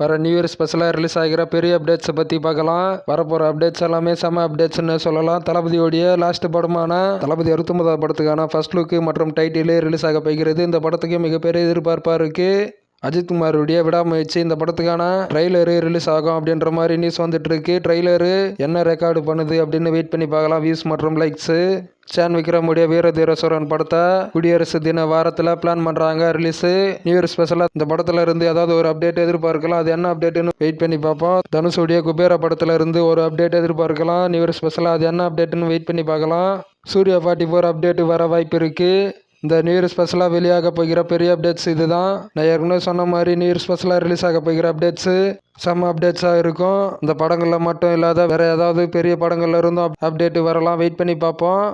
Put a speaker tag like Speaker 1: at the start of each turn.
Speaker 1: வர new year ஸ்பெஷலாக release ஆகிற பெரிய அப்டேட்ஸை பற்றி பார்க்கலாம். வரப்போகிற அப்டேட்ஸ் எல்லாமே செம அப்டேட்ஸ்னு சொல்லலாம். தளபதியோடைய லாஸ்ட் படமான தளபதி 69வது படத்துக்கான ஃபர்ஸ்ட் லுக் மற்றும் டைட்டிலே ரிலீஸ் ஆக போகிறது. இந்த படத்துக்கு மிகப்பெரிய எதிர்பார்ப்பாக இருக்குது. அஜித் குமாருடைய விடாமுயற்சி இந்த படத்துக்கான ட்ரெய்லரு ரிலீஸ் ஆகும் அப்படின்ற மாதிரி நியூஸ் வந்துட்டு இருக்கு. ட்ரெய்லரு என்ன ரெக்கார்டு பண்ணுது அப்படின்னு வெயிட் பண்ணி பார்க்கலாம். வியூஸ் மற்றும் லைக்ஸு. ஷான் விக்ரமுடைய வீர தீர சூரன் படத்தை குடியரசு தின வாரத்தில் பிளான் பண்ணுறாங்க ரிலீஸு. நியூ இயர் ஸ்பெஷலாக இந்த படத்தில் இருந்து ஏதாவது ஒரு அப்டேட் எதிர்பார்க்கலாம். அது என்ன அப்டேட்டுன்னு வெயிட் பண்ணி பார்ப்போம். தனுஷுடைய குபேரா படத்தில் இருந்து ஒரு அப்டேட் எதிர்பார்க்கலாம். நியூ இயர் ஸ்பெஷலாக அது என்ன அப்டேட்டுன்னு வெயிட் பண்ணி பார்க்கலாம். சூர்யா 44 அப்டேட் வர வாய்ப்பு இருக்குது. இந்த நியூ இயர் ஸ்பெஷலாக வெளியாக போகிற பெரிய அப்டேட்ஸ் இதுதான். நான் ஏற்கனவே சொன்ன மாதிரி நியூ இயர் ஸ்பெஷலாக ரிலீஸ் ஆக போகிற அப்டேட்ஸு செம்ம அப்டேட்ஸாக இருக்கும். இந்த படங்களில் மட்டும் இல்லாத வேறு ஏதாவது பெரிய படங்கள்ல இருந்தும் அப்டேட் வரலாம். வெயிட் பண்ணி பார்ப்போம்.